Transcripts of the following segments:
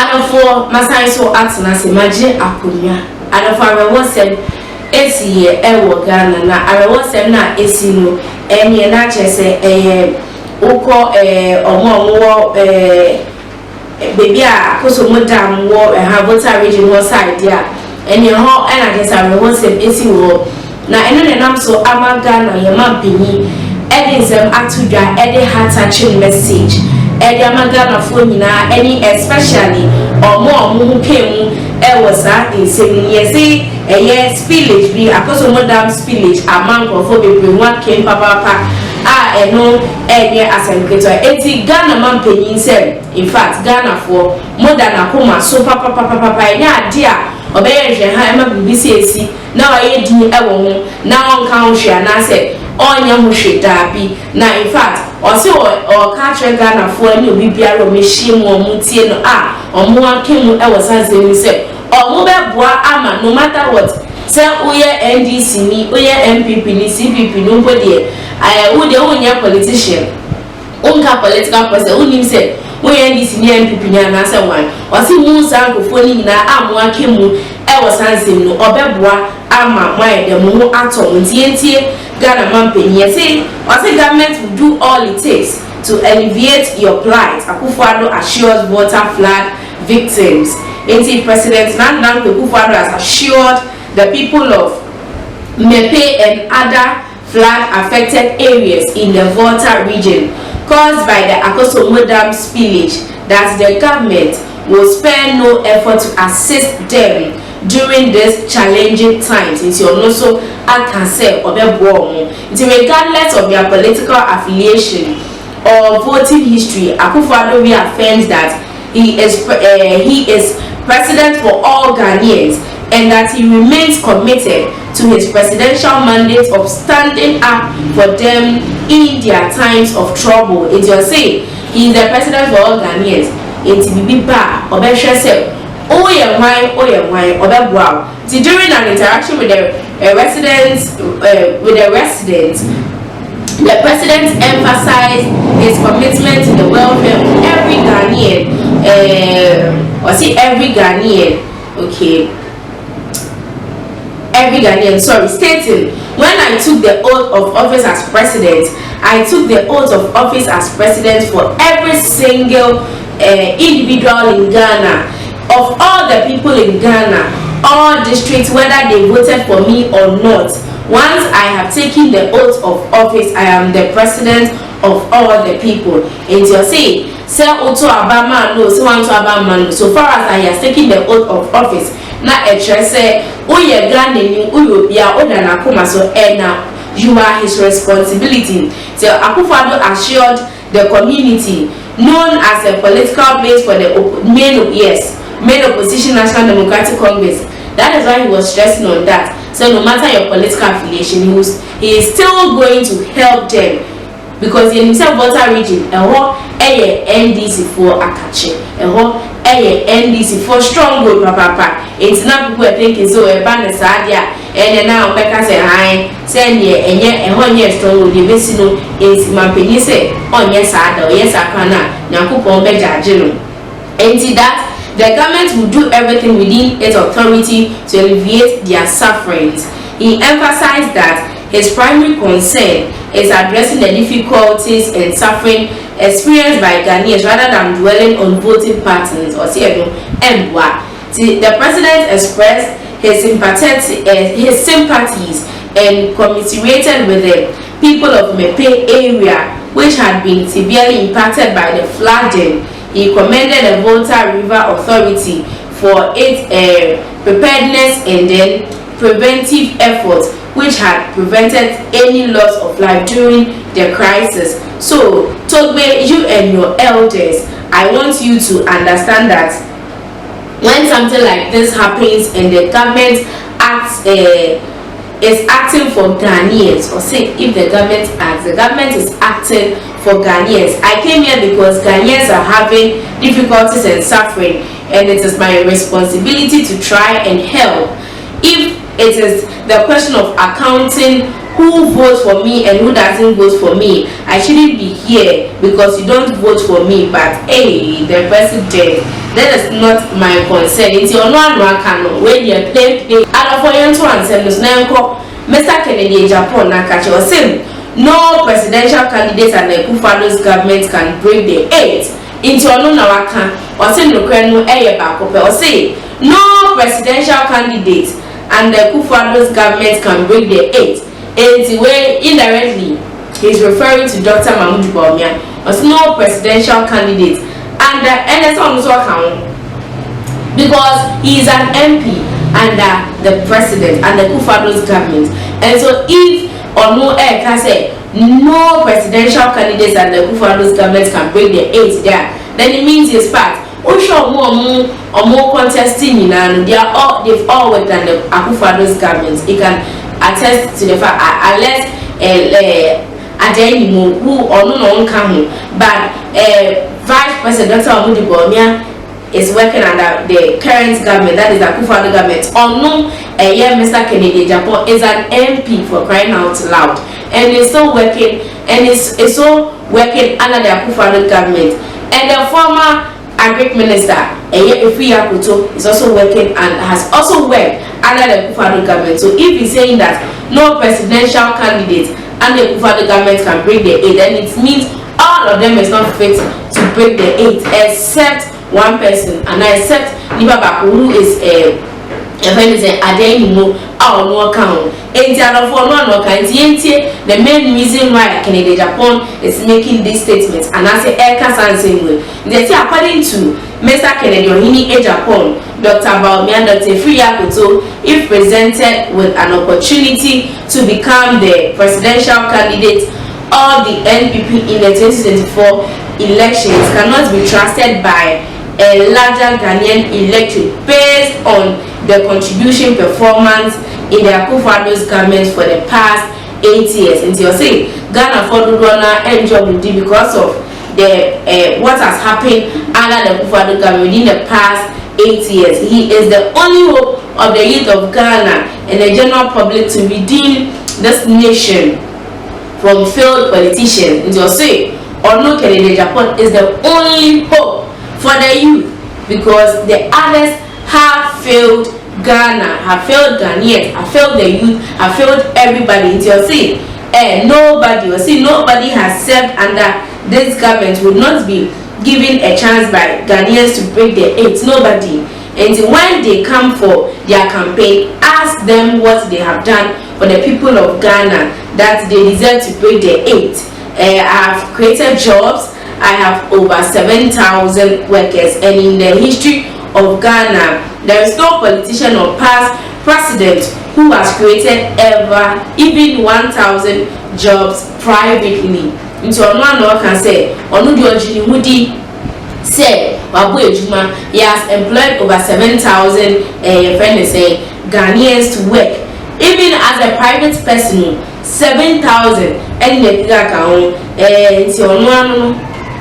Addo Masai so atina se maje akonya. Addo arewosem esi ye ewo Ghana na arewosem na esi no enye na chese uko omo baby akoso modam wo Havota region wo side ya enye ho na chese arewosem esi wo na eno ne nam so amaga na ye mampini edisem atudwa edi heart touching message edi amaga na fo nyina any especially omo kemu ewo sa insem yesi eye spillage bi akoso modam spillage amanko fo bebre one came papa eno enye asenketo eti Ghana mampanyin sem in fact Ghana for modern akoma so papa enya ade a obeye hwe ha ema BBC esi na waye din ewo ho na onka ho hwe na se onya ho hwe dabi na in fact o se o ka tre Ghana for ani obi biara o mehie mu omutie no omo akemu ewo sanzemi se omo beboa ama no matter what se uye NDC ni uye MPP ni CPP no mbode ude unya politician unka political person unim se uye NDC ni MPP ni anase wan osi mu sankofo ni na amu akemu ewo sansem no obeboa ama mwan de mu ato ntientie Ghana mampenye say osi government will do all it takes to alleviate your plight. Akufo-Addo assures voter flag victims. Indeed, President Nana Akufo-Addo has assured the people of Mepe and other flag-affected areas in the Volta region caused by the Akosombo Dam spillage that the government will spare no effort to assist them during these challenging times. It's also regardless of their political affiliation or voting history, Akufo-Addo reaffirms that he is president for all Ghanaians and that he remains committed to his presidential mandate of standing up for them in their times of trouble. It will say he is the president for all Ghanaians. It will be bad. During an interaction with the residents, the president emphasized his commitment to the welfare of every Ghanaian. Every Ghanaian, stating, when I took the oath of office as president, I took the oath of office as president for every single individual in Ghana, of all the people in Ghana, all districts, whether they voted for me or not. Once I have taken the oath of office, I am the president of all the people. And you say, so far as I have taken the oath of office, na say, you are his responsibility. So Akufo-Addo assured the community, known as a political base for the main opposition National Democratic Congress. That is why he was stressing on that. So no matter your political affiliation, he is still going to help them, because in himself Volta region, NDC for Akache, NDC for strong good papa. It's not people are thinking so a band sadia and now Becca say hi, send ye and yet and 1 year strong with the vecino is Mampini say, oh yes Addo, yes Akana, Nakupo Beja General. And see that the government will do everything within its authority to alleviate their sufferings. He emphasized that his primary concern is addressing the difficulties and suffering experienced by Ghanaians rather than dwelling on voting patterns or the president expressed his sympathies and commiserated with the people of Mepe area, which had been severely impacted by the flooding. He commended the Volta River Authority for its preparedness and then preventive efforts, which had prevented any loss of life during the crisis. So, Togbe, you and your elders, I want you to understand that when something like this happens and the government is acting for Ghanaians, or say if the government is acting for Ghanaians. I came here because Ghanaians are having difficulties and suffering, and it is my responsibility to try and help. If it is the question of accounting who votes for me and who doesn't vote for me. I shouldn't be here because you don't vote for me, but hey, the president, that is not my concern. It's your one can when you play. And for you to answer, Mr. Kennedy Japan Nakachi was saying no presidential candidates and the Kufado's government can break the 8 into another can or say no crano or say no presidential candidates and the Kufado's government can break the 8. In the way indirectly he's referring to Dr. Mahmoud Bawumia as no presidential candidate and the also account because he is an MP under the president and the Kufado's government. And so if or no air can say no presidential candidates and the Kufado's government can break the 8 there, then it means his part. More contesting they've all worked under the Kufado's government. It can attest to the fact unless Addo who or no come, but Vice President Dr. Mahmoud Bawumia is working under the current government, that is the Akufo-Addo government. Or Mr. Kennedy Japan is an MP for crying out loud, and is still working and is so working under the Akufo-Addo government. And the former Agric Minister Ifuyakuto is also working and has also worked under the Akufo-Addo government. So if he's saying that no presidential candidate and the Akufo-Addo government can break the 8, then it means all of them is not fit to break the 8 except one person, and I accept Nibaba who is a friend is Addo our no account. The main reason why Kennedy Japan is making these statements and I say same way. They say according to Mr. Kennedy Ohini Japan, Dr. Bawumia, Dr. Ifuyakuto, if presented with an opportunity to become the presidential candidate of the NPP in the 2024 elections, cannot be trusted by a larger Ghanaian electorate based on the contribution performance in the Akufo-Addo's government for the past 8 years. And you're saying Ghana for the job because of the what has happened under the Akufo-Addo government in the past 8 years. He is the only hope of the youth of Ghana and the general public to redeem this nation from failed politicians. And you're saying Ono Kennedy Japan is the only hope for the youth because the others have failed Ghana, have failed Ghanaians, have failed the youth, have failed everybody. Into your see, nobody has served under this government would not be given a chance by Ghanaians to break the 8. Nobody. And when they come for their campaign, ask them what they have done for the people of Ghana that they deserve to break the 8. I have created jobs. I have over 7,000 workers, and in the history of Ghana, there is no politician or past president who has created ever even 1,000 jobs privately. Into one can say, Onudio Mudi said, he has employed over 7,000 Ghanaians to work. Even as a private person, 7,000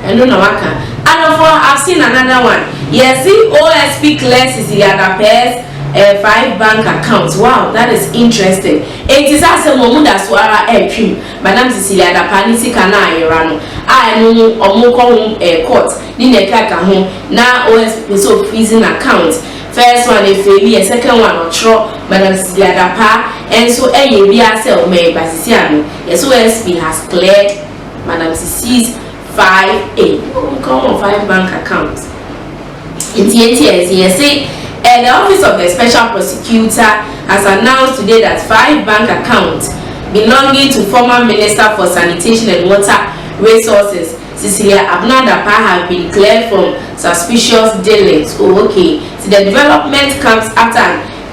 and I've seen another one. Yes, see OSP class is the other pairs 5 bank accounts. Wow, that is interesting. It is as a moment that Swara Madam Cecilia da Panisi Kana Irano. I know Omoko court, Nineka home. Now OSP so freezing accounts. First one a failure, second one or tro, Madam Cecilia da Pa, and so a BSL made by Siciano. Yes, OSP has cleared Madam Cecilia's 5A. Come on, 5 bank accounts. In TNTS, and the Office of the Special Prosecutor has announced today that 5 bank accounts belonging to former Minister for Sanitation and Water Resources, Cecilia Abnadapa, have been cleared from suspicious dealings. Oh, okay. So the development comes after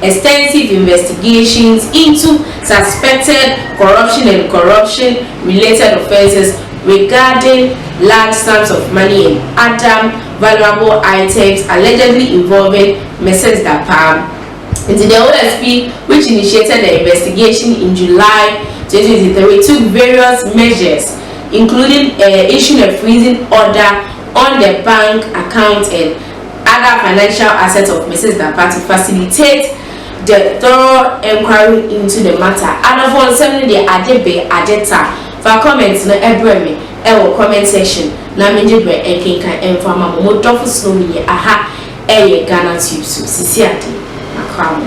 extensive investigations into suspected corruption and corruption-related offences regarding large sums of money and other valuable items allegedly involving Mrs. Dapam. Into the OSP, which initiated the investigation in July 2023, took various measures, including issuing a freezing order on the bank account and other financial assets of Mrs. Dapam to facilitate the thorough inquiry into the matter. And for some the adebe adeta for comments no ebremi e comment section na menje bre enkenkan enfama mo dofo so mi aha Ghana tube so sisi ade akwa mo